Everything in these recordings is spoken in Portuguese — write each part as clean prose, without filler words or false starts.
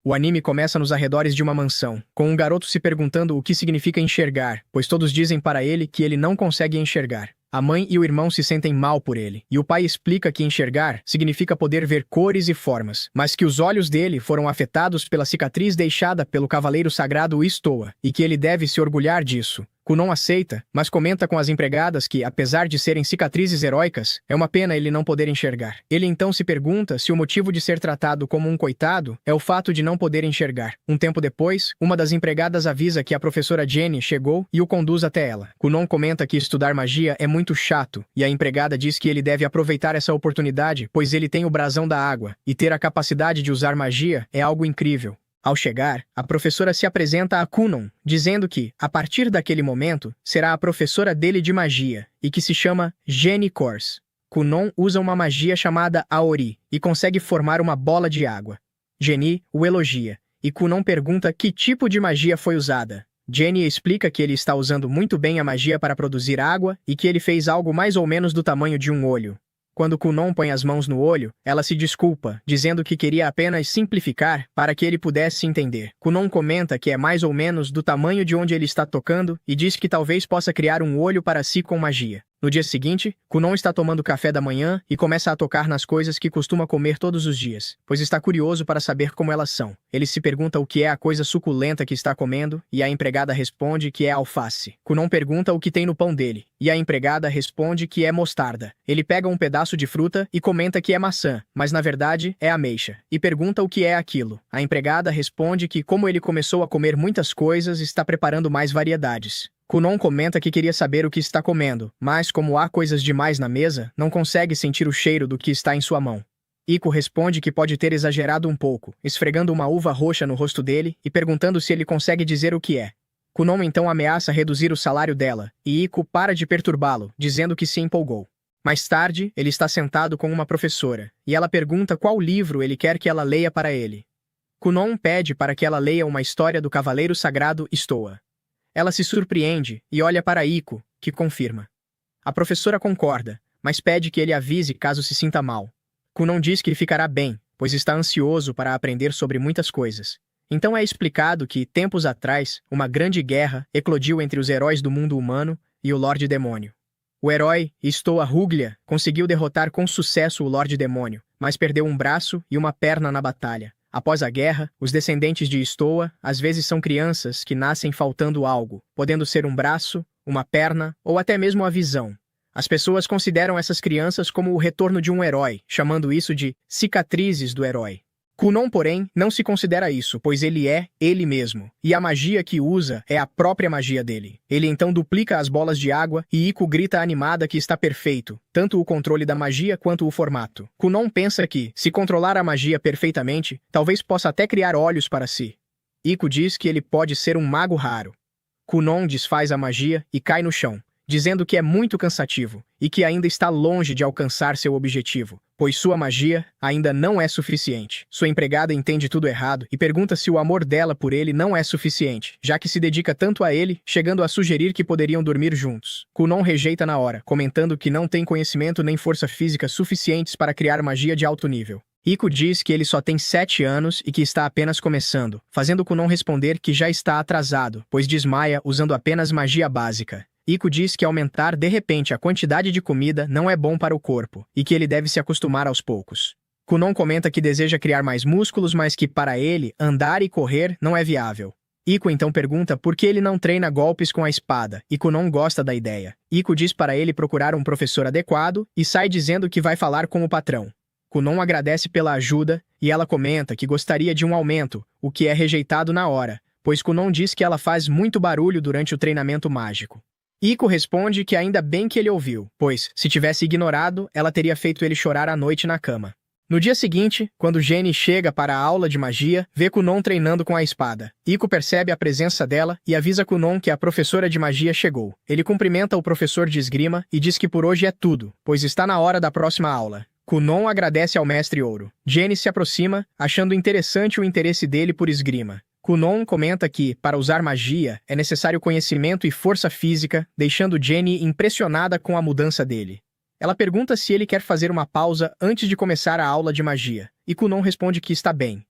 O anime começa nos arredores de uma mansão, com um garoto se perguntando o que significa enxergar, pois todos dizem para ele que ele não consegue enxergar. A mãe e o irmão se sentem mal por ele, e o pai explica que enxergar significa poder ver cores e formas, mas que os olhos dele foram afetados pela cicatriz deixada pelo cavaleiro sagrado Istoa, e que ele deve se orgulhar disso. Kunon aceita, mas comenta com as empregadas que, apesar de serem cicatrizes heróicas, é uma pena ele não poder enxergar. Ele então se pergunta se o motivo de ser tratado como um coitado é o fato de não poder enxergar. Um tempo depois, uma das empregadas avisa que a professora Jenny chegou e o conduz até ela. Kunon comenta que estudar magia é muito chato, e a empregada diz que ele deve aproveitar essa oportunidade, pois ele tem o brasão da água, e ter a capacidade de usar magia é algo incrível. Ao chegar, a professora se apresenta a Kunon, dizendo que, a partir daquele momento, será a professora dele de magia, e que se chama Jenny Kors. Kunon usa uma magia chamada Aori, e consegue formar uma bola de água. Jenny o elogia, e Kunon pergunta que tipo de magia foi usada. Jenny explica que ele está usando muito bem a magia para produzir água, e que ele fez algo mais ou menos do tamanho de um olho. Quando Kunon põe as mãos no olho, ela se desculpa, dizendo que queria apenas simplificar para que ele pudesse entender. Kunon comenta que é mais ou menos do tamanho de onde ele está tocando e diz que talvez possa criar um olho para si com magia. No dia seguinte, Kunon está tomando café da manhã e começa a tocar nas coisas que costuma comer todos os dias, pois está curioso para saber como elas são. Ele se pergunta o que é a coisa suculenta que está comendo, e a empregada responde que é alface. Kunon pergunta o que tem no pão dele, e a empregada responde que é mostarda. Ele pega um pedaço de fruta e comenta que é maçã, mas na verdade é ameixa, e pergunta o que é aquilo. A empregada responde que, como ele começou a comer muitas coisas, está preparando mais variedades. Kunon comenta que queria saber o que está comendo, mas como há coisas demais na mesa, não consegue sentir o cheiro do que está em sua mão. Iko responde que pode ter exagerado um pouco, esfregando uma uva roxa no rosto dele e perguntando se ele consegue dizer o que é. Kunon então ameaça reduzir o salário dela, e Iko para de perturbá-lo, dizendo que se empolgou. Mais tarde, ele está sentado com uma professora, e ela pergunta qual livro ele quer que ela leia para ele. Kunon pede para que ela leia uma história do cavaleiro sagrado Istoa. Ela se surpreende e olha para Iko, que confirma. A professora concorda, mas pede que ele avise caso se sinta mal. Kunon diz que ficará bem, pois está ansioso para aprender sobre muitas coisas. Então é explicado que, tempos atrás, uma grande guerra eclodiu entre os heróis do mundo humano e o Lorde Demônio. O herói, Istoa Ruglia, conseguiu derrotar com sucesso o Lorde Demônio, mas perdeu um braço e uma perna na batalha. Após a guerra, os descendentes de Istoa às vezes são crianças que nascem faltando algo, podendo ser um braço, uma perna ou até mesmo a visão. As pessoas consideram essas crianças como o retorno de um herói, chamando isso de cicatrizes do herói. Kunon, porém, não se considera isso, pois ele é ele mesmo, e a magia que usa é a própria magia dele. Ele então duplica as bolas de água e Iko grita animada que está perfeito, tanto o controle da magia quanto o formato. Kunon pensa que, se controlar a magia perfeitamente, talvez possa até criar olhos para si. Iko diz que ele pode ser um mago raro. Kunon desfaz a magia e cai no chão, dizendo que é muito cansativo e que ainda está longe de alcançar seu objetivo, pois sua magia ainda não é suficiente. Sua empregada entende tudo errado e pergunta se o amor dela por ele não é suficiente, já que se dedica tanto a ele, chegando a sugerir que poderiam dormir juntos. Kunon rejeita na hora, comentando que não tem conhecimento nem força física suficientes para criar magia de alto nível. Iko diz que ele só tem 7 anos e que está apenas começando, fazendo Kunon responder que já está atrasado, pois desmaia usando apenas magia básica. Iko diz que aumentar de repente a quantidade de comida não é bom para o corpo, e que ele deve se acostumar aos poucos. Kunon comenta que deseja criar mais músculos, mas que para ele, andar e correr não é viável. Iko então pergunta por que ele não treina golpes com a espada, e Kunon gosta da ideia. Iko diz para ele procurar um professor adequado, e sai dizendo que vai falar com o patrão. Kunon agradece pela ajuda, e ela comenta que gostaria de um aumento, o que é rejeitado na hora, pois Kunon diz que ela faz muito barulho durante o treinamento mágico. Iko responde que ainda bem que ele ouviu, pois, se tivesse ignorado, ela teria feito ele chorar à noite na cama. No dia seguinte, quando Jenny chega para a aula de magia, vê Kunon treinando com a espada. Iko percebe a presença dela e avisa Kunon que a professora de magia chegou. Ele cumprimenta o professor de esgrima e diz que por hoje é tudo, pois está na hora da próxima aula. Kunon agradece ao mestre Ouro. Jenny se aproxima, achando interessante o interesse dele por esgrima. Kunon comenta que, para usar magia, é necessário conhecimento e força física, deixando Jenny impressionada com a mudança dele. Ela pergunta se ele quer fazer uma pausa antes de começar a aula de magia, e Kunon responde que está bem.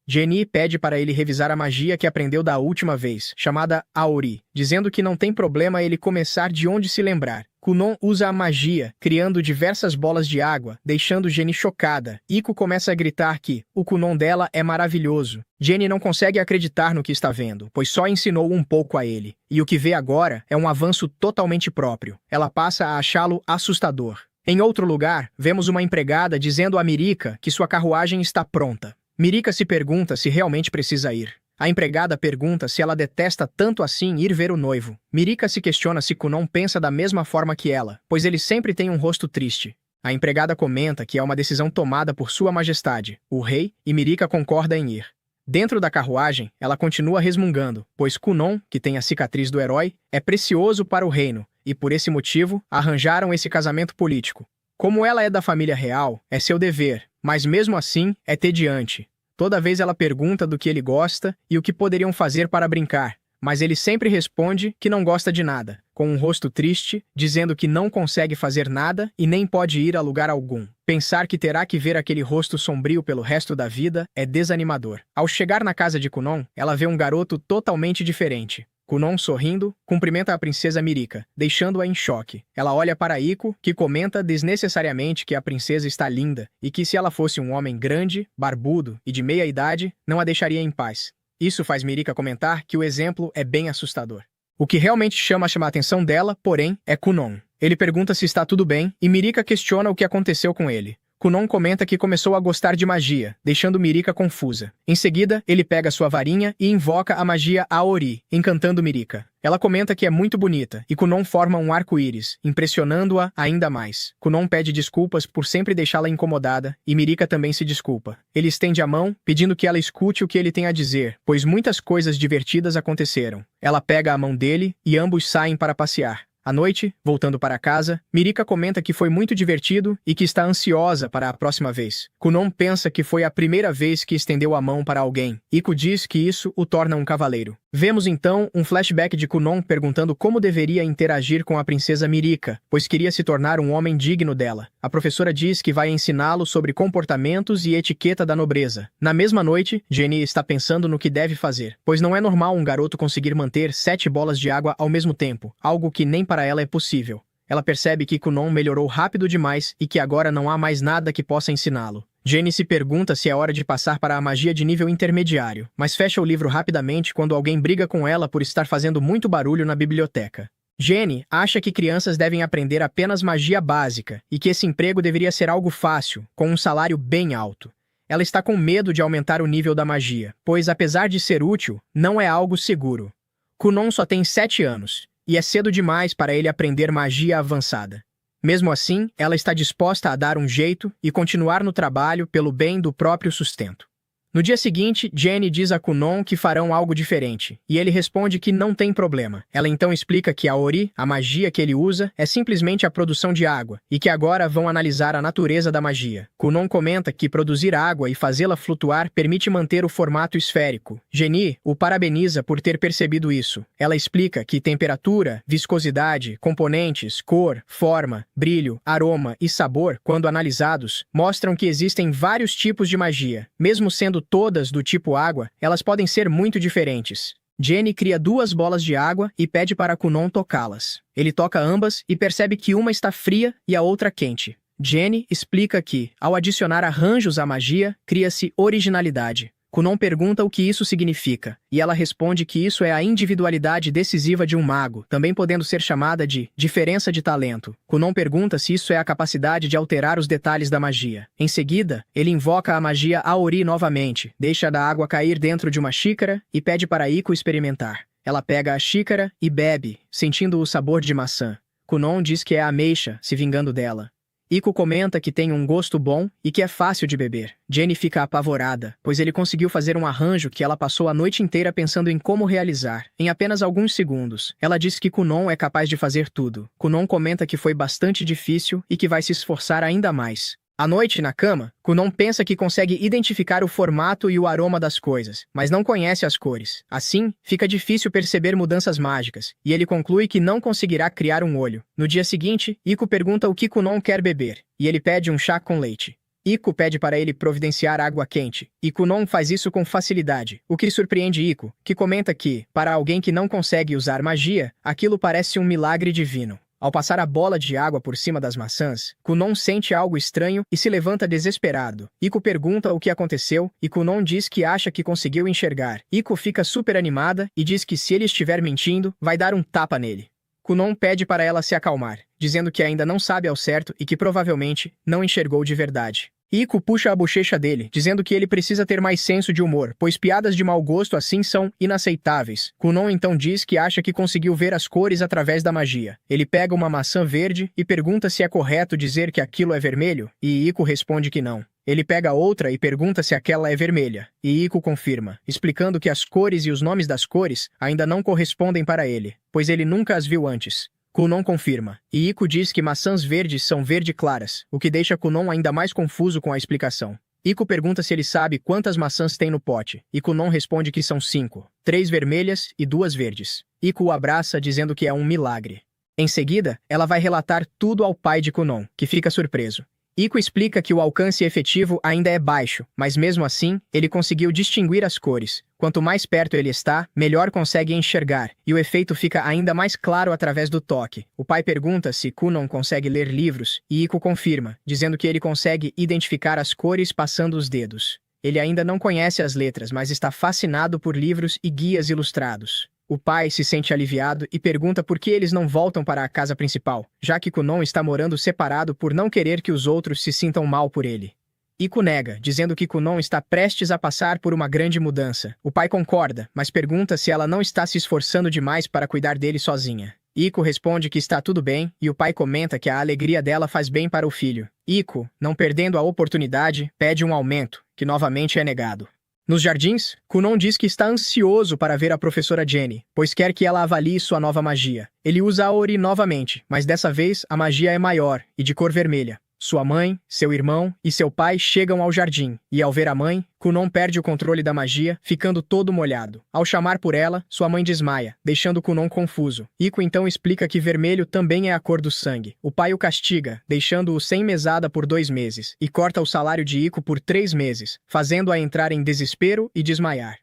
Jenny pede para ele revisar a magia que aprendeu da última vez, chamada Aori, dizendo que não tem problema ele começar de onde se lembrar. Kunon usa a magia, criando diversas bolas de água, deixando Jenny chocada. Iko começa a gritar que o Kunon dela é maravilhoso. Jenny não consegue acreditar no que está vendo, pois só ensinou um pouco a ele. E o que vê agora é um avanço totalmente próprio. Ela passa a achá-lo assustador. Em outro lugar, vemos uma empregada dizendo a Mirika que sua carruagem está pronta. Mirika se pergunta se realmente precisa ir. A empregada pergunta se ela detesta tanto assim ir ver o noivo. Mirika se questiona se Kunon pensa da mesma forma que ela, pois ele sempre tem um rosto triste. A empregada comenta que é uma decisão tomada por Sua Majestade, o rei, e Mirika concorda em ir. Dentro da carruagem, ela continua resmungando, pois Kunon, que tem a cicatriz do herói, é precioso para o reino, e por esse motivo, arranjaram esse casamento político. Como ela é da família real, é seu dever, mas mesmo assim, é tediante. Toda vez ela pergunta do que ele gosta e o que poderiam fazer para brincar, mas ele sempre responde que não gosta de nada, com um rosto triste, dizendo que não consegue fazer nada e nem pode ir a lugar algum. Pensar que terá que ver aquele rosto sombrio pelo resto da vida é desanimador. Ao chegar na casa de Kunon, ela vê um garoto totalmente diferente. Kunon, sorrindo, cumprimenta a princesa Mirika, deixando-a em choque. Ela olha para Iko, que comenta desnecessariamente que a princesa está linda e que se ela fosse um homem grande, barbudo e de meia idade, não a deixaria em paz. Isso faz Mirika comentar que o exemplo é bem assustador. O que realmente chama a atenção dela, porém, é Kunon. Ele pergunta se está tudo bem e Mirika questiona o que aconteceu com ele. Kunon comenta que começou a gostar de magia, deixando Mirika confusa. Em seguida, ele pega sua varinha e invoca a magia Aori, encantando Mirika. Ela comenta que é muito bonita, e Kunon forma um arco-íris, impressionando-a ainda mais. Kunon pede desculpas por sempre deixá-la incomodada, e Mirika também se desculpa. Ele estende a mão, pedindo que ela escute o que ele tem a dizer, pois muitas coisas divertidas aconteceram. Ela pega a mão dele, e ambos saem para passear. À noite, voltando para casa, Mirika comenta que foi muito divertido e que está ansiosa para a próxima vez. Kunon pensa que foi a primeira vez que estendeu a mão para alguém. Iko diz que isso o torna um cavaleiro. Vemos então um flashback de Kunon perguntando como deveria interagir com a princesa Mirika, pois queria se tornar um homem digno dela. A professora diz que vai ensiná-lo sobre comportamentos e etiqueta da nobreza. Na mesma noite, Jenny está pensando no que deve fazer, pois não é normal um garoto conseguir manter 7 bolas de água ao mesmo tempo, algo que nem para ela é possível. Ela percebe que Kunon melhorou rápido demais e que agora não há mais nada que possa ensiná-lo. Jenny se pergunta se é hora de passar para a magia de nível intermediário, mas fecha o livro rapidamente quando alguém briga com ela por estar fazendo muito barulho na biblioteca. Jenny acha que crianças devem aprender apenas magia básica e que esse emprego deveria ser algo fácil, com um salário bem alto. Ela está com medo de aumentar o nível da magia, pois apesar de ser útil, não é algo seguro. Kunon só tem 7 anos, e é cedo demais para ele aprender magia avançada. Mesmo assim, ela está disposta a dar um jeito e continuar no trabalho pelo bem do próprio sustento. No dia seguinte, Jenny diz a Kunon que farão algo diferente, e ele responde que não tem problema. Ela então explica que a Ori, a magia que ele usa, é simplesmente a produção de água, e que agora vão analisar a natureza da magia. Kunon comenta que produzir água e fazê-la flutuar permite manter o formato esférico. Jenny o parabeniza por ter percebido isso. Ela explica que temperatura, viscosidade, componentes, cor, forma, brilho, aroma e sabor, quando analisados, mostram que existem vários tipos de magia, mesmo sendo todas do tipo água, elas podem ser muito diferentes. Jenny cria 2 bolas de água e pede para Kunon tocá-las. Ele toca ambas e percebe que uma está fria e a outra quente. Jenny explica que, ao adicionar arranjos à magia, cria-se originalidade. Kunon pergunta o que isso significa, e ela responde que isso é a individualidade decisiva de um mago, também podendo ser chamada de diferença de talento. Kunon pergunta se isso é a capacidade de alterar os detalhes da magia. Em seguida, ele invoca a magia Aori novamente, deixa a água cair dentro de uma xícara e pede para Iko experimentar. Ela pega a xícara e bebe, sentindo o sabor de maçã. Kunon diz que é a ameixa, se vingando dela. Iko comenta que tem um gosto bom e que é fácil de beber. Jenny fica apavorada, pois ele conseguiu fazer um arranjo que ela passou a noite inteira pensando em como realizar. Em apenas alguns segundos, ela diz que Kunon é capaz de fazer tudo. Kunon comenta que foi bastante difícil e que vai se esforçar ainda mais. À noite, na cama, Kunon pensa que consegue identificar o formato e o aroma das coisas, mas não conhece as cores. Assim, fica difícil perceber mudanças mágicas, e ele conclui que não conseguirá criar um olho. No dia seguinte, Iko pergunta o que Kunon quer beber, e ele pede um chá com leite. Iko pede para ele providenciar água quente, e Kunon faz isso com facilidade, o que surpreende Iko, que comenta que, para alguém que não consegue usar magia, aquilo parece um milagre divino. Ao passar a bola de água por cima das maçãs, Kunon sente algo estranho e se levanta desesperado. Iko pergunta o que aconteceu, e Kunon diz que acha que conseguiu enxergar. Iko fica super animada e diz que se ele estiver mentindo, vai dar um tapa nele. Kunon pede para ela se acalmar, dizendo que ainda não sabe ao certo e que provavelmente não enxergou de verdade. Iko puxa a bochecha dele, dizendo que ele precisa ter mais senso de humor, pois piadas de mau gosto assim são inaceitáveis. Kunon então diz que acha que conseguiu ver as cores através da magia. Ele pega uma maçã verde e pergunta se é correto dizer que aquilo é vermelho, e Iko responde que não. Ele pega outra e pergunta se aquela é vermelha, e Iko confirma, explicando que as cores e os nomes das cores ainda não correspondem para ele, pois ele nunca as viu antes. Kunon confirma, e Iko diz que maçãs verdes são verde claras, o que deixa Kunon ainda mais confuso com a explicação. Iko pergunta se ele sabe quantas maçãs tem no pote, e Kunon responde que são 5, 3 vermelhas e 2 verdes. Iko o abraça dizendo que é um milagre. Em seguida, ela vai relatar tudo ao pai de Kunon, que fica surpreso. Iko explica que o alcance efetivo ainda é baixo, mas mesmo assim, ele conseguiu distinguir as cores. Quanto mais perto ele está, melhor consegue enxergar, e o efeito fica ainda mais claro através do toque. O pai pergunta se Kunon consegue ler livros, e Iko confirma, dizendo que ele consegue identificar as cores passando os dedos. Ele ainda não conhece as letras, mas está fascinado por livros e guias ilustrados. O pai se sente aliviado e pergunta por que eles não voltam para a casa principal, já que Kunon está morando separado por não querer que os outros se sintam mal por ele. Iko nega, dizendo que Kunon está prestes a passar por uma grande mudança. O pai concorda, mas pergunta se ela não está se esforçando demais para cuidar dele sozinha. Iko responde que está tudo bem, e o pai comenta que a alegria dela faz bem para o filho. Iko, não perdendo a oportunidade, pede um aumento, que novamente é negado. Nos jardins, Kunon diz que está ansioso para ver a professora Jenny, pois quer que ela avalie sua nova magia. Ele usa a Ori novamente, mas dessa vez a magia é maior e de cor vermelha. Sua mãe, seu irmão e seu pai chegam ao jardim, e ao ver a mãe, Kunon perde o controle da magia, ficando todo molhado. Ao chamar por ela, sua mãe desmaia, deixando Kunon confuso. Iko então explica que vermelho também é a cor do sangue. O pai o castiga, deixando-o sem mesada por 2 meses, e corta o salário de Iko por 3 meses, fazendo-a entrar em desespero e desmaiar.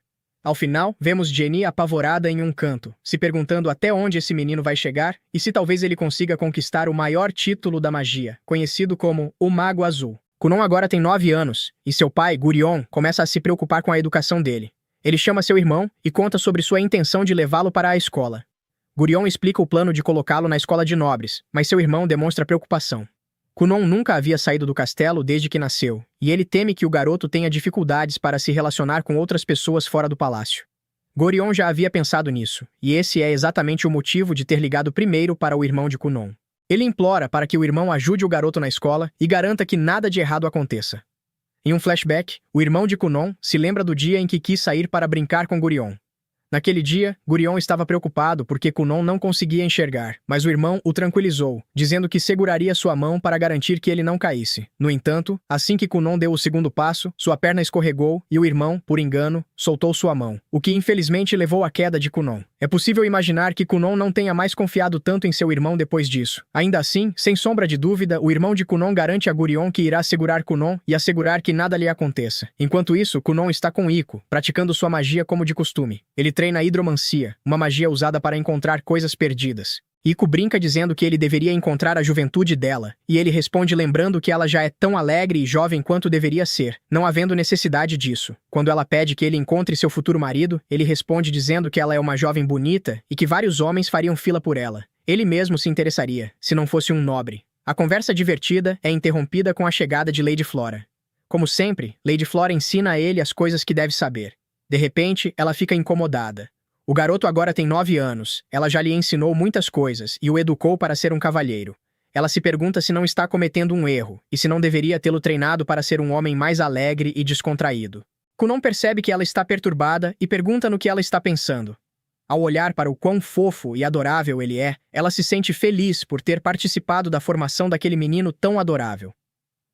Ao final, vemos Jenny apavorada em um canto, se perguntando até onde esse menino vai chegar e se talvez ele consiga conquistar o maior título da magia, conhecido como o Mago Azul. Kunon agora tem 9 anos, e seu pai, Gurion, começa a se preocupar com a educação dele. Ele chama seu irmão e conta sobre sua intenção de levá-lo para a escola. Gurion explica o plano de colocá-lo na escola de nobres, mas seu irmão demonstra preocupação. Kunon nunca havia saído do castelo desde que nasceu, e ele teme que o garoto tenha dificuldades para se relacionar com outras pessoas fora do palácio. Gorion já havia pensado nisso, e esse é exatamente o motivo de ter ligado primeiro para o irmão de Kunon. Ele implora para que o irmão ajude o garoto na escola e garanta que nada de errado aconteça. Em um flashback, o irmão de Kunon se lembra do dia em que quis sair para brincar com Gurion. Naquele dia, Gurion estava preocupado porque Kunon não conseguia enxergar, mas o irmão o tranquilizou, dizendo que seguraria sua mão para garantir que ele não caísse. No entanto, assim que Kunon deu o segundo passo, sua perna escorregou e o irmão, por engano, soltou sua mão, o que infelizmente levou à queda de Kunon. É possível imaginar que Kunon não tenha mais confiado tanto em seu irmão depois disso. Ainda assim, sem sombra de dúvida, o irmão de Kunon garante a Gurion que irá segurar Kunon e assegurar que nada lhe aconteça. Enquanto isso, Kunon está com Iko, praticando sua magia como de costume. Ele treina a hidromancia, uma magia usada para encontrar coisas perdidas. Iko brinca dizendo que ele deveria encontrar a juventude dela, e ele responde lembrando que ela já é tão alegre e jovem quanto deveria ser, não havendo necessidade disso. Quando ela pede que ele encontre seu futuro marido, ele responde dizendo que ela é uma jovem bonita e que vários homens fariam fila por ela. Ele mesmo se interessaria, se não fosse um nobre. A conversa divertida é interrompida com a chegada de Lady Flora. Como sempre, Lady Flora ensina a ele as coisas que deve saber. De repente, ela fica incomodada. O garoto agora tem 9 anos, ela já lhe ensinou muitas coisas e o educou para ser um cavalheiro. Ela se pergunta se não está cometendo um erro, e se não deveria tê-lo treinado para ser um homem mais alegre e descontraído. Kunon percebe que ela está perturbada e pergunta no que ela está pensando. Ao olhar para o quão fofo e adorável ele é, ela se sente feliz por ter participado da formação daquele menino tão adorável.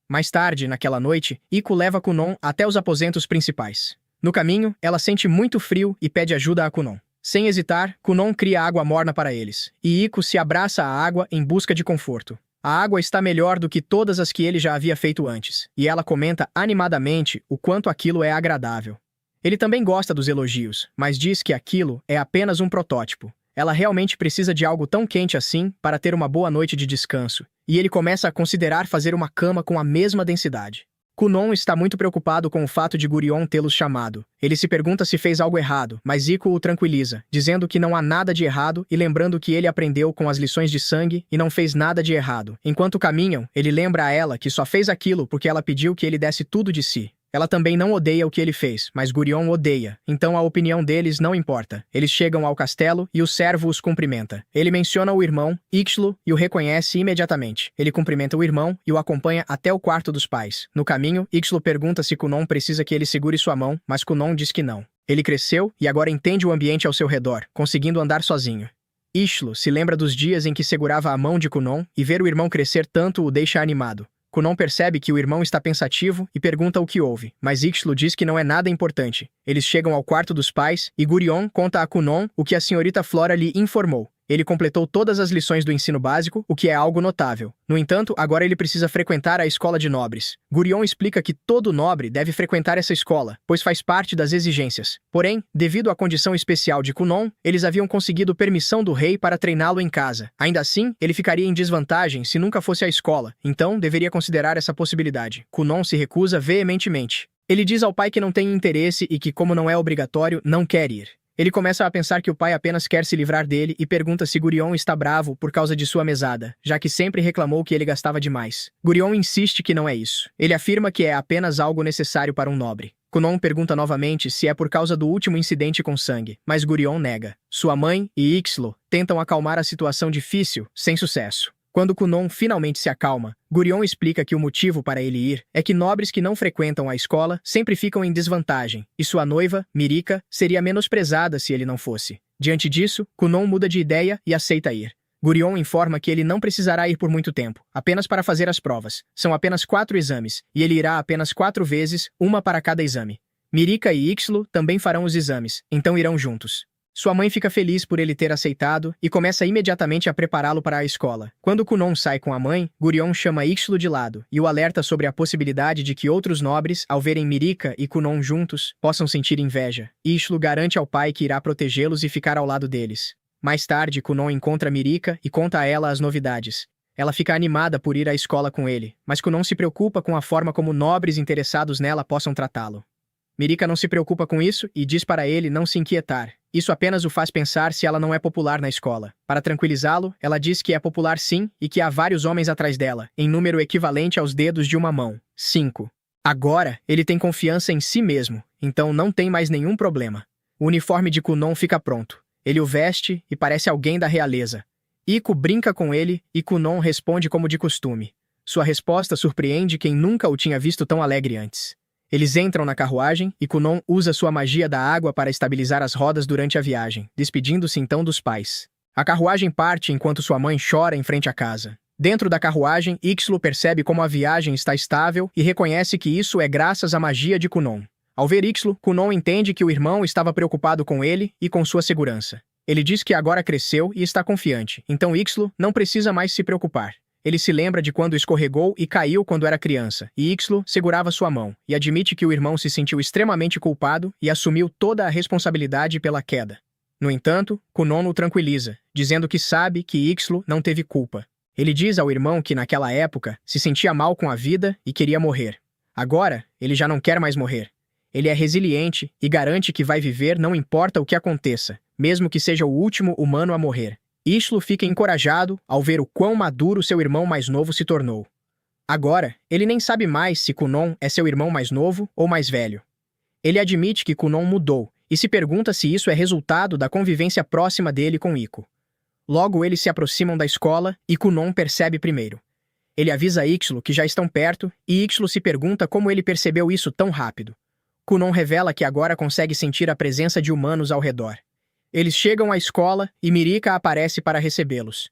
Mais tarde, naquela noite, Iko leva Kunon até os aposentos principais. No caminho, ela sente muito frio e pede ajuda a Kunon. Sem hesitar, Kunon cria água morna para eles, e Iko se abraça à água em busca de conforto. A água está melhor do que todas as que ele já havia feito antes, e ela comenta animadamente o quanto aquilo é agradável. Ele também gosta dos elogios, mas diz que aquilo é apenas um protótipo. Ela realmente precisa de algo tão quente assim para ter uma boa noite de descanso, e ele começa a considerar fazer uma cama com a mesma densidade. Kunon está muito preocupado com o fato de Gurion tê-los chamado. Ele se pergunta se fez algo errado, mas Iko o tranquiliza, dizendo que não há nada de errado e lembrando que ele aprendeu com as lições de sangue e não fez nada de errado. Enquanto caminham, ele lembra a ela que só fez aquilo porque ela pediu que ele desse tudo de si. Ela também não odeia o que ele fez, mas Gurion odeia, então a opinião deles não importa. Eles chegam ao castelo e o servo os cumprimenta. Ele menciona o irmão, Ixtlo, e o reconhece imediatamente. Ele cumprimenta o irmão e o acompanha até o quarto dos pais. No caminho, Ixtlo pergunta se Kunon precisa que ele segure sua mão, mas Kunon diz que não. Ele cresceu e agora entende o ambiente ao seu redor, conseguindo andar sozinho. Ixtlo se lembra dos dias em que segurava a mão de Kunon e ver o irmão crescer tanto o deixa animado. Kunon percebe que o irmão está pensativo e pergunta o que houve, mas Ixtlo diz que não é nada importante. Eles chegam ao quarto dos pais e Gurion conta a Kunon o que a senhorita Flora lhe informou. Ele completou todas as lições do ensino básico, o que é algo notável. No entanto, agora ele precisa frequentar a escola de nobres. Gurion explica que todo nobre deve frequentar essa escola, pois faz parte das exigências. Porém, devido à condição especial de Kunon, eles haviam conseguido permissão do rei para treiná-lo em casa. Ainda assim, ele ficaria em desvantagem se nunca fosse à escola, então deveria considerar essa possibilidade. Kunon se recusa veementemente. Ele diz ao pai que não tem interesse e que, como não é obrigatório, não quer ir. Ele começa a pensar que o pai apenas quer se livrar dele e pergunta se Gurion está bravo por causa de sua mesada, já que sempre reclamou que ele gastava demais. Gurion insiste que não é isso. Ele afirma que é apenas algo necessário para um nobre. Kunon pergunta novamente se é por causa do último incidente com sangue, mas Gurion nega. Sua mãe e Ixtlo tentam acalmar a situação difícil, sem sucesso. Quando Kunon finalmente se acalma, Gurion explica que o motivo para ele ir é que nobres que não frequentam a escola sempre ficam em desvantagem, e sua noiva, Mirika, seria menosprezada se ele não fosse. Diante disso, Kunon muda de ideia e aceita ir. Gurion informa que ele não precisará ir por muito tempo, apenas para fazer as provas. São apenas 4 exames, e ele irá apenas 4 vezes, uma para cada exame. Mirika e Ixtlo também farão os exames, então irão juntos. Sua mãe fica feliz por ele ter aceitado e começa imediatamente a prepará-lo para a escola. Quando Kunon sai com a mãe, Gurion chama Ixtlo de lado e o alerta sobre a possibilidade de que outros nobres, ao verem Mirika e Kunon juntos, possam sentir inveja. Ixtlo garante ao pai que irá protegê-los e ficar ao lado deles. Mais tarde, Kunon encontra Mirika e conta a ela as novidades. Ela fica animada por ir à escola com ele, mas Kunon se preocupa com a forma como nobres interessados nela possam tratá-lo. Mirika não se preocupa com isso e diz para ele não se inquietar. Isso apenas o faz pensar se ela não é popular na escola. Para tranquilizá-lo, ela diz que é popular sim e que há vários homens atrás dela, em número equivalente aos dedos de uma mão. 5. Agora, ele tem confiança em si mesmo, então não tem mais nenhum problema. O uniforme de Kunon fica pronto. Ele o veste e parece alguém da realeza. Iko brinca com ele e Kunon responde como de costume. Sua resposta surpreende quem nunca o tinha visto tão alegre antes. Eles entram na carruagem e Kunon usa sua magia da água para estabilizar as rodas durante a viagem, despedindo-se então dos pais. A carruagem parte enquanto sua mãe chora em frente à casa. Dentro da carruagem, Ixtlo percebe como a viagem está estável e reconhece que isso é graças à magia de Kunon. Ao ver Ixtlo, Kunon entende que o irmão estava preocupado com ele e com sua segurança. Ele diz que agora cresceu e está confiante, então Ixtlo não precisa mais se preocupar. Ele se lembra de quando escorregou e caiu quando era criança, e Ixtlo segurava sua mão, e admite que o irmão se sentiu extremamente culpado e assumiu toda a responsabilidade pela queda. No entanto, Kunon o tranquiliza, dizendo que sabe que Ixtlo não teve culpa. Ele diz ao irmão que naquela época se sentia mal com a vida e queria morrer. Agora, ele já não quer mais morrer. Ele é resiliente e garante que vai viver não importa o que aconteça, mesmo que seja o último humano a morrer. Ixtlo fica encorajado ao ver o quão maduro seu irmão mais novo se tornou. Agora, ele nem sabe mais se Kunon é seu irmão mais novo ou mais velho. Ele admite que Kunon mudou e se pergunta se isso é resultado da convivência próxima dele com Iko. Logo eles se aproximam da escola e Kunon percebe primeiro. Ele avisa Ixtlo que já estão perto e Ixtlo se pergunta como ele percebeu isso tão rápido. Kunon revela que agora consegue sentir a presença de humanos ao redor. Eles chegam à escola e Mirika aparece para recebê-los.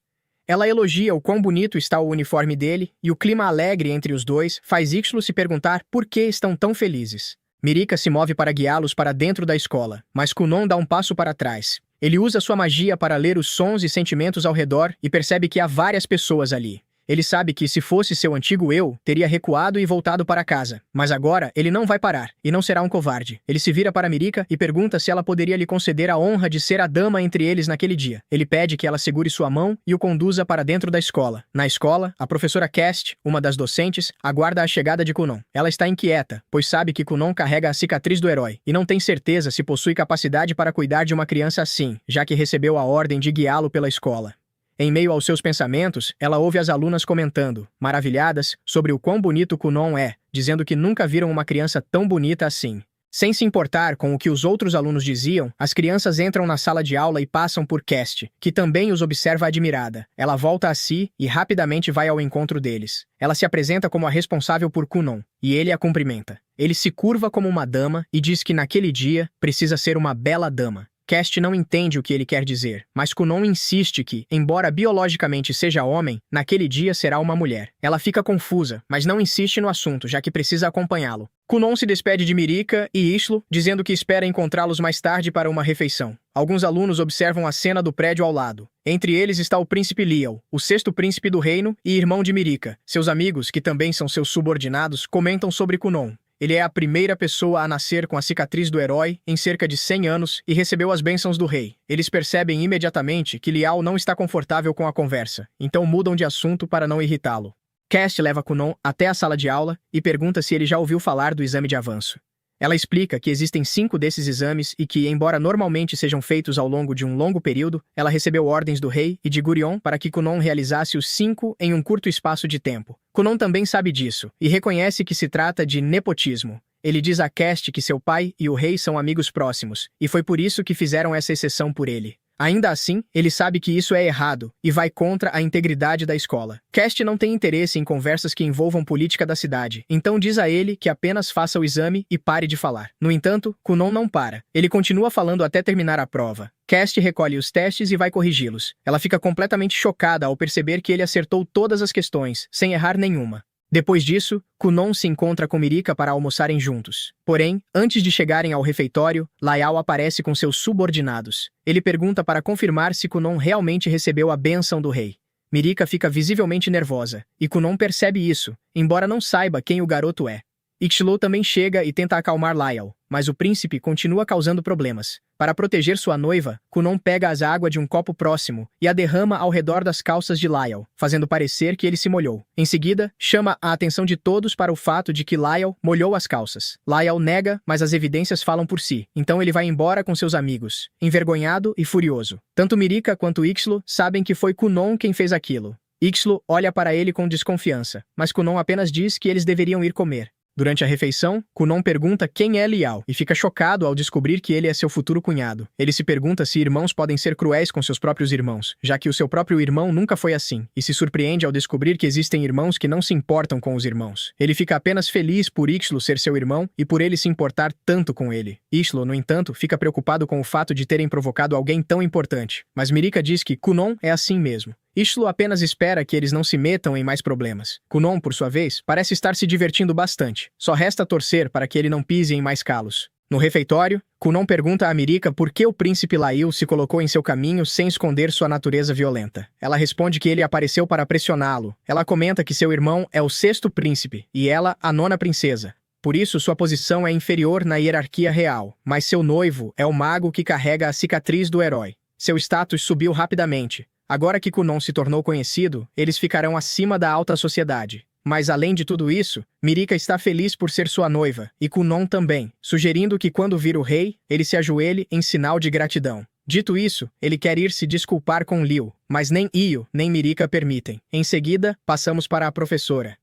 Ela elogia o quão bonito está o uniforme dele e o clima alegre entre os dois faz Ixtlo se perguntar por que estão tão felizes. Mirika se move para guiá-los para dentro da escola, mas Kunon dá um passo para trás. Ele usa sua magia para ler os sons e sentimentos ao redor e percebe que há várias pessoas ali. Ele sabe que, se fosse seu antigo eu, teria recuado e voltado para casa. Mas agora, ele não vai parar, e não será um covarde. Ele se vira para Mirika e pergunta se ela poderia lhe conceder a honra de ser a dama entre eles naquele dia. Ele pede que ela segure sua mão e o conduza para dentro da escola. Na escola, a professora Cast, uma das docentes, aguarda a chegada de Kunon. Ela está inquieta, pois sabe que Kunon carrega a cicatriz do herói, e não tem certeza se possui capacidade para cuidar de uma criança assim, já que recebeu a ordem de guiá-lo pela escola. Em meio aos seus pensamentos, ela ouve as alunas comentando, maravilhadas, sobre o quão bonito Kunon é, dizendo que nunca viram uma criança tão bonita assim. Sem se importar com o que os outros alunos diziam, as crianças entram na sala de aula e passam por Cast, que também os observa admirada. Ela volta a si e rapidamente vai ao encontro deles. Ela se apresenta como a responsável por Kunon, e ele a cumprimenta. Ele se curva como uma dama e diz que naquele dia precisa ser uma bela dama. Cast não entende o que ele quer dizer, mas Kunon insiste que, embora biologicamente seja homem, naquele dia será uma mulher. Ela fica confusa, mas não insiste no assunto, já que precisa acompanhá-lo. Kunon se despede de Mirika e Ishlo, dizendo que espera encontrá-los mais tarde para uma refeição. Alguns alunos observam a cena do prédio ao lado. Entre eles está o príncipe Liel, o sexto príncipe do reino e irmão de Mirika. Seus amigos, que também são seus subordinados, comentam sobre Kunon. Ele é a primeira pessoa a nascer com a cicatriz do herói em cerca de 100 anos e recebeu as bênçãos do rei. Eles percebem imediatamente que Liao não está confortável com a conversa, então mudam de assunto para não irritá-lo. Cast leva Kunon até a sala de aula e pergunta se ele já ouviu falar do exame de avanço. Ela explica que existem 5 desses exames e que, embora normalmente sejam feitos ao longo de um longo período, ela recebeu ordens do rei e de Gurion para que Kunon realizasse os 5 em um curto espaço de tempo. Kunon também sabe disso e reconhece que se trata de nepotismo. Ele diz a Cast que seu pai e o rei são amigos próximos, e foi por isso que fizeram essa exceção por ele. Ainda assim, ele sabe que isso é errado e vai contra a integridade da escola. Cast não tem interesse em conversas que envolvam política da cidade, então diz a ele que apenas faça o exame e pare de falar. No entanto, Kunon não para. Ele continua falando até terminar a prova. Cast recolhe os testes e vai corrigi-los. Ela fica completamente chocada ao perceber que ele acertou todas as questões, sem errar nenhuma. Depois disso, Kunon se encontra com Mirika para almoçarem juntos. Porém, antes de chegarem ao refeitório, Liao aparece com seus subordinados. Ele pergunta para confirmar se Kunon realmente recebeu a bênção do rei. Mirika fica visivelmente nervosa, e Kunon percebe isso, embora não saiba quem o garoto é. Ixlo também chega e tenta acalmar Liao, mas o príncipe continua causando problemas. Para proteger sua noiva, Kunon pega as águas de um copo próximo e a derrama ao redor das calças de Liao, fazendo parecer que ele se molhou. Em seguida, chama a atenção de todos para o fato de que Liao molhou as calças. Liao nega, mas as evidências falam por si, então ele vai embora com seus amigos, envergonhado e furioso. Tanto Mirika quanto Ixlo sabem que foi Kunon quem fez aquilo. Ixlo olha para ele com desconfiança, mas Kunon apenas diz que eles deveriam ir comer. Durante a refeição, Kunon pergunta quem é Liao e fica chocado ao descobrir que ele é seu futuro cunhado. Ele se pergunta se irmãos podem ser cruéis com seus próprios irmãos, já que o seu próprio irmão nunca foi assim, e se surpreende ao descobrir que existem irmãos que não se importam com os irmãos. Ele fica apenas feliz por Ixlo ser seu irmão e por ele se importar tanto com ele. Ixlo, no entanto, fica preocupado com o fato de terem provocado alguém tão importante, mas Mirika diz que Kunon é assim mesmo. Ixlo apenas espera que eles não se metam em mais problemas. Kunon, por sua vez, parece estar se divertindo bastante. Só resta torcer para que ele não pise em mais calos. No refeitório, Kunon pergunta a Mirika por que o príncipe Lail se colocou em seu caminho sem esconder sua natureza violenta. Ela responde que ele apareceu para pressioná-lo. Ela comenta que seu irmão é o 6º príncipe e ela a 9ª princesa. Por isso, sua posição é inferior na hierarquia real, mas seu noivo é o mago que carrega a cicatriz do herói. Seu status subiu rapidamente. Agora que Kunon se tornou conhecido, eles ficarão acima da alta sociedade. Mas além de tudo isso, Mirika está feliz por ser sua noiva, e Kunon também, sugerindo que quando vir o rei, ele se ajoelhe em sinal de gratidão. Dito isso, ele quer ir se desculpar com Liu, mas nem Io nem Mirika permitem. Em seguida, passamos para a professora.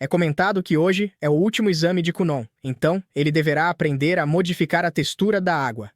É comentado que hoje é o último exame de Kunon, então ele deverá aprender a modificar a textura da água.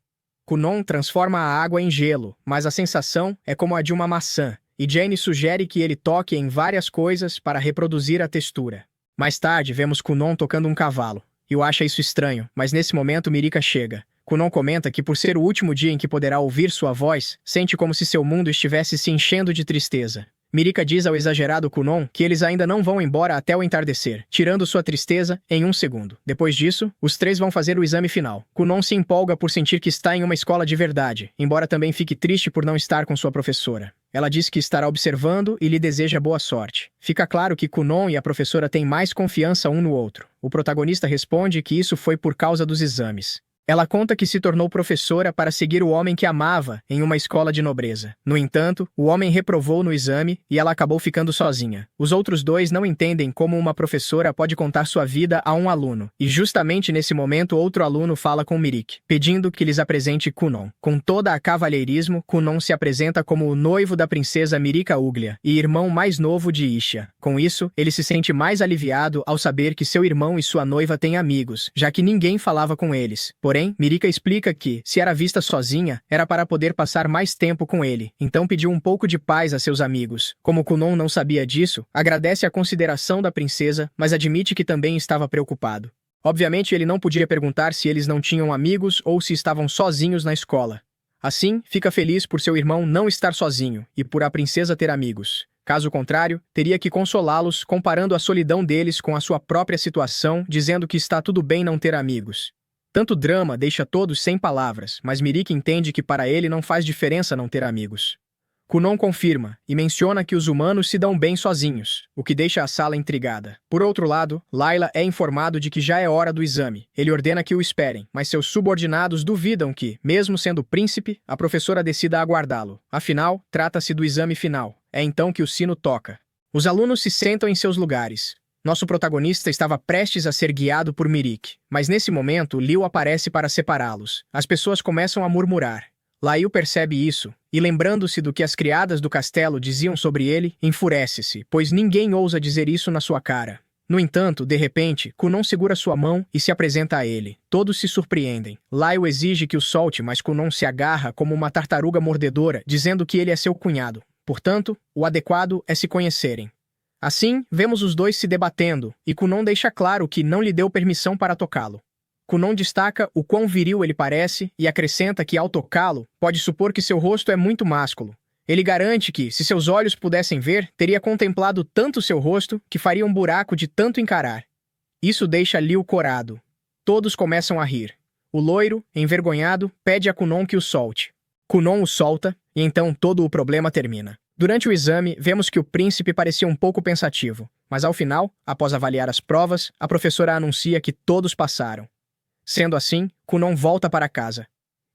Kunon transforma a água em gelo, mas a sensação é como a de uma maçã, e Jane sugere que ele toque em várias coisas para reproduzir a textura. Mais tarde, vemos Kunon tocando um cavalo. Eu acho isso estranho, mas nesse momento Mirika chega. Kunon comenta que por ser o último dia em que poderá ouvir sua voz, sente como se seu mundo estivesse se enchendo de tristeza. Mirika diz ao exagerado Kunon que eles ainda não vão embora até o entardecer, tirando sua tristeza em 1 segundo. Depois disso, os 3 vão fazer o exame final. Kunon se empolga por sentir que está em uma escola de verdade, embora também fique triste por não estar com sua professora. Ela diz que estará observando e lhe deseja boa sorte. Fica claro que Kunon e a professora têm mais confiança um no outro. O protagonista responde que isso foi por causa dos exames. Ela conta que se tornou professora para seguir o homem que amava em uma escola de nobreza. No entanto, o homem reprovou no exame e ela acabou ficando sozinha. Os outros dois não entendem como uma professora pode contar sua vida a um aluno. E justamente nesse momento, outro aluno fala com Mirik, pedindo que lhes apresente Kunon. Com toda a cavalheirismo, Kunon se apresenta como o noivo da princesa Mirika Uglia e irmão mais novo de Isha. Com isso, ele se sente mais aliviado ao saber que seu irmão e sua noiva têm amigos, já que ninguém falava com eles. Porém, Mirika explica que, se era vista sozinha, era para poder passar mais tempo com ele, então pediu um pouco de paz a seus amigos. Como Kunon não sabia disso, agradece a consideração da princesa, mas admite que também estava preocupado. Obviamente, ele não podia perguntar se eles não tinham amigos ou se estavam sozinhos na escola. Assim, fica feliz por seu irmão não estar sozinho e por a princesa ter amigos. Caso contrário, teria que consolá-los, comparando a solidão deles com a sua própria situação, dizendo que está tudo bem não ter amigos. Tanto drama deixa todos sem palavras, mas Mirik entende que para ele não faz diferença não ter amigos. Kunon confirma e menciona que os humanos se dão bem sozinhos, o que deixa a sala intrigada. Por outro lado, Layla é informado de que já é hora do exame. Ele ordena que o esperem, mas seus subordinados duvidam que, mesmo sendo príncipe, a professora decida aguardá-lo. Afinal, trata-se do exame final. É então que o sino toca. Os alunos se sentam em seus lugares. Nosso protagonista estava prestes a ser guiado por Mirik, mas nesse momento Liu aparece para separá-los. As pessoas começam a murmurar. Lail percebe isso, e lembrando-se do que as criadas do castelo diziam sobre ele, enfurece-se, pois ninguém ousa dizer isso na sua cara. No entanto, de repente, Kunon segura sua mão e se apresenta a ele. Todos se surpreendem. Lail exige que o solte, mas Kunon se agarra como uma tartaruga mordedora, dizendo que ele é seu cunhado. Portanto, o adequado é se conhecerem. Assim, vemos os dois se debatendo, e Kunon deixa claro que não lhe deu permissão para tocá-lo. Kunon destaca o quão viril ele parece e acrescenta que, ao tocá-lo, pode supor que seu rosto é muito másculo. Ele garante que, se seus olhos pudessem ver, teria contemplado tanto seu rosto que faria um buraco de tanto encarar. Isso deixa Liu corado. Todos começam a rir. O loiro, envergonhado, pede a Kunon que o solte. Kunon o solta, e então todo o problema termina. Durante o exame, vemos que o príncipe parecia um pouco pensativo, mas ao final, após avaliar as provas, a professora anuncia que todos passaram. Sendo assim, Kunon volta para casa.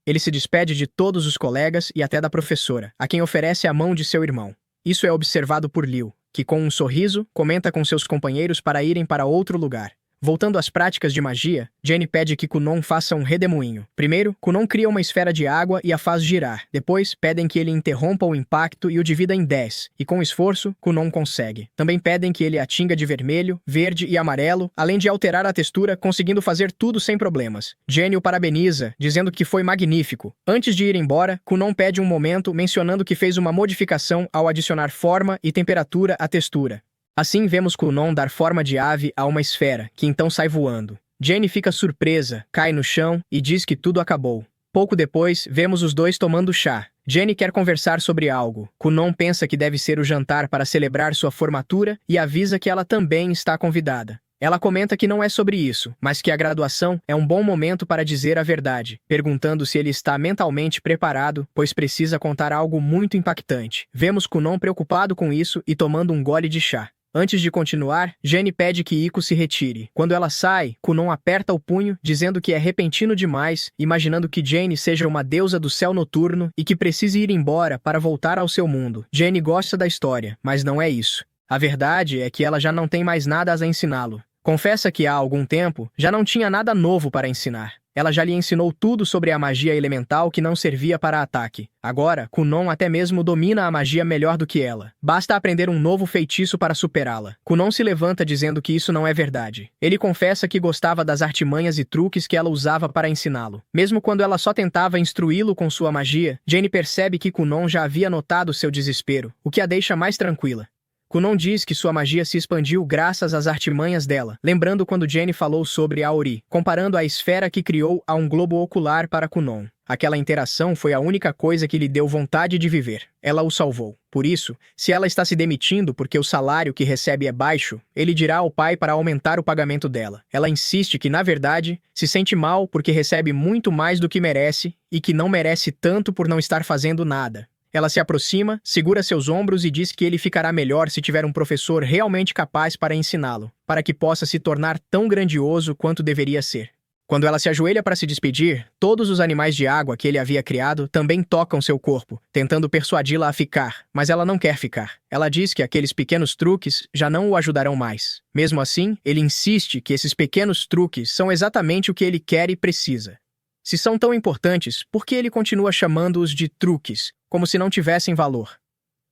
Ele se despede de todos os colegas e até da professora, a quem oferece a mão de seu irmão. Isso é observado por Liu, que com um sorriso, comenta com seus companheiros para irem para outro lugar. Voltando às práticas de magia, Jenny pede que Kunon faça um redemoinho. Primeiro, Kunon cria uma esfera de água e a faz girar. Depois, pedem que ele interrompa o impacto e o divida em 10, e com esforço, Kunon consegue. Também pedem que ele a tinga de vermelho, verde e amarelo, além de alterar a textura, conseguindo fazer tudo sem problemas. Jenny o parabeniza, dizendo que foi magnífico. Antes de ir embora, Kunon pede um momento, mencionando que fez uma modificação ao adicionar forma e temperatura à textura. Assim vemos Kunon dar forma de ave a uma esfera, que então sai voando. Jenny fica surpresa, cai no chão e diz que tudo acabou. Pouco depois, vemos os dois tomando chá. Jenny quer conversar sobre algo. Kunon pensa que deve ser o jantar para celebrar sua formatura e avisa que ela também está convidada. Ela comenta que não é sobre isso, mas que a graduação é um bom momento para dizer a verdade, perguntando se ele está mentalmente preparado, pois precisa contar algo muito impactante. Vemos Kunon preocupado com isso e tomando um gole de chá. Antes de continuar, Jenny pede que Iko se retire. Quando ela sai, Kunon aperta o punho, dizendo que é repentino demais, imaginando que Jenny seja uma deusa do céu noturno e que precise ir embora para voltar ao seu mundo. Jenny gosta da história, mas não é isso. A verdade é que ela já não tem mais nada a ensiná-lo. Confessa que há algum tempo já não tinha nada novo para ensinar. Ela já lhe ensinou tudo sobre a magia elemental que não servia para ataque. Agora, Kunon até mesmo domina a magia melhor do que ela. Basta aprender um novo feitiço para superá-la. Kunon se levanta dizendo que isso não é verdade. Ele confessa que gostava das artimanhas e truques que ela usava para ensiná-lo. Mesmo quando ela só tentava instruí-lo com sua magia, Jenny percebe que Kunon já havia notado seu desespero, o que a deixa mais tranquila. Kunon diz que sua magia se expandiu graças às artimanhas dela, lembrando quando Jenny falou sobre Aori, comparando a esfera que criou a um globo ocular para Kunon. Aquela interação foi a única coisa que lhe deu vontade de viver. Ela o salvou. Por isso, se ela está se demitindo porque o salário que recebe é baixo, ele dirá ao pai para aumentar o pagamento dela. Ela insiste que, na verdade, se sente mal porque recebe muito mais do que merece e que não merece tanto por não estar fazendo nada. Ela se aproxima, segura seus ombros e diz que ele ficará melhor se tiver um professor realmente capaz para ensiná-lo, para que possa se tornar tão grandioso quanto deveria ser. Quando ela se ajoelha para se despedir, todos os animais de água que ele havia criado também tocam seu corpo, tentando persuadi-la a ficar, mas ela não quer ficar. Ela diz que aqueles pequenos truques já não o ajudarão mais. Mesmo assim, ele insiste que esses pequenos truques são exatamente o que ele quer e precisa. Se são tão importantes, por que ele continua chamando-os de truques, como se não tivessem valor?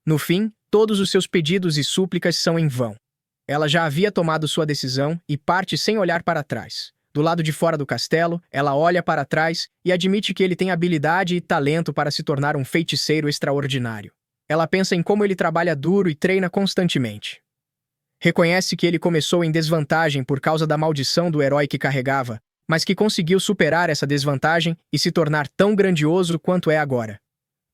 No fim, todos os seus pedidos e súplicas são em vão. Ela já havia tomado sua decisão e parte sem olhar para trás. Do lado de fora do castelo, ela olha para trás e admite que ele tem habilidade e talento para se tornar um feiticeiro extraordinário. Ela pensa em como ele trabalha duro e treina constantemente. Reconhece que ele começou em desvantagem por causa da maldição do herói que carregava, mas que conseguiu superar essa desvantagem e se tornar tão grandioso quanto é agora.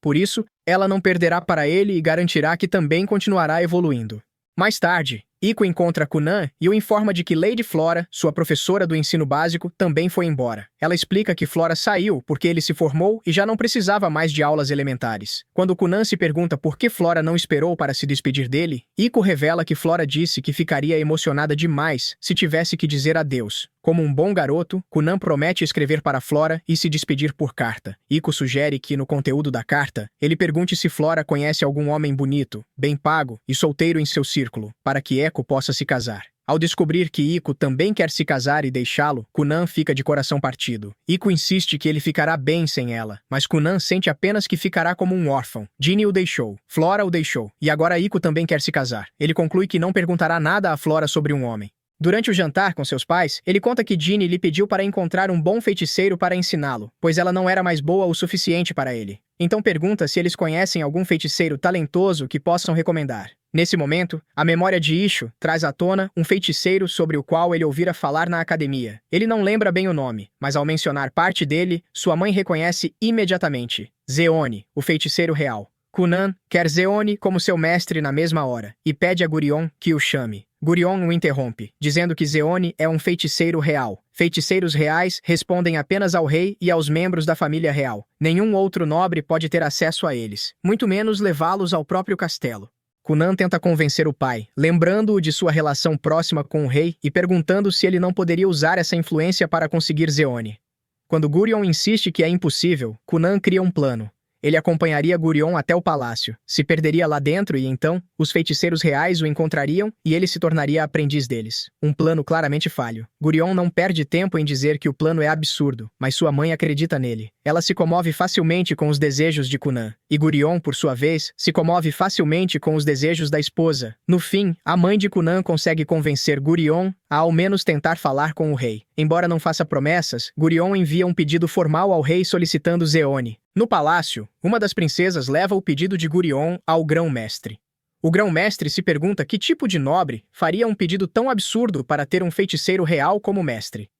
Por isso, ela não perderá para ele e garantirá que também continuará evoluindo. Mais tarde, Iko encontra Kunan e o informa de que Lady Flora, sua professora do ensino básico, também foi embora. Ela explica que Flora saiu porque ele se formou e já não precisava mais de aulas elementares. Quando Kunan se pergunta por que Flora não esperou para se despedir dele, Iko revela que Flora disse que ficaria emocionada demais se tivesse que dizer adeus. Como um bom garoto, Kunan promete escrever para Flora e se despedir por carta. Iko sugere que, no conteúdo da carta, ele pergunte se Flora conhece algum homem bonito, bem pago e solteiro em seu círculo, para que Eko possa se casar. Ao descobrir que Iko também quer se casar e deixá-lo, Kunan fica de coração partido. Iko insiste que ele ficará bem sem ela, mas Kunan sente apenas que ficará como um órfão. Ginny o deixou, Flora o deixou, e agora Iko também quer se casar. Ele conclui que não perguntará nada a Flora sobre um homem. Durante o jantar com seus pais, ele conta que Ginny lhe pediu para encontrar um bom feiticeiro para ensiná-lo, pois ela não era mais boa o suficiente para ele. Então pergunta se eles conhecem algum feiticeiro talentoso que possam recomendar. Nesse momento, a memória de Isho traz à tona um feiticeiro sobre o qual ele ouvira falar na academia. Ele não lembra bem o nome, mas ao mencionar parte dele, sua mãe reconhece imediatamente. Zeone, o feiticeiro real. Kunan quer Zeone como seu mestre na mesma hora, e pede a Gurion que o chame. Gurion o interrompe, dizendo que Zeone é um feiticeiro real. Feiticeiros reais respondem apenas ao rei e aos membros da família real. Nenhum outro nobre pode ter acesso a eles, muito menos levá-los ao próprio castelo. Kunan tenta convencer o pai, lembrando-o de sua relação próxima com o rei e perguntando se ele não poderia usar essa influência para conseguir Zeone. Quando Gurion insiste que é impossível, Kunan cria um plano. Ele acompanharia Gurion até o palácio, se perderia lá dentro e então, os feiticeiros reais o encontrariam e ele se tornaria aprendiz deles. Um plano claramente falho. Gurion não perde tempo em dizer que o plano é absurdo, mas sua mãe acredita nele. Ela se comove facilmente com os desejos de Kunan, e Gurion, por sua vez, se comove facilmente com os desejos da esposa. No fim, a mãe de Kunan consegue convencer Gurion a ao menos tentar falar com o rei. Embora não faça promessas, Gurion envia um pedido formal ao rei solicitando Zeone. No palácio, uma das princesas leva o pedido de Gurion ao grão-mestre. O grão-mestre se pergunta que tipo de nobre faria um pedido tão absurdo para ter um feiticeiro real como mestre.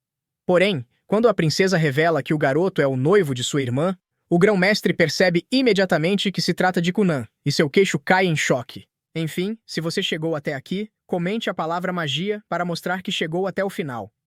Porém, quando a princesa revela que o garoto é o noivo de sua irmã, o grão-mestre percebe imediatamente que se trata de Kunan, e seu queixo cai em choque. Enfim, se você chegou até aqui, comente a palavra magia para mostrar que chegou até o final.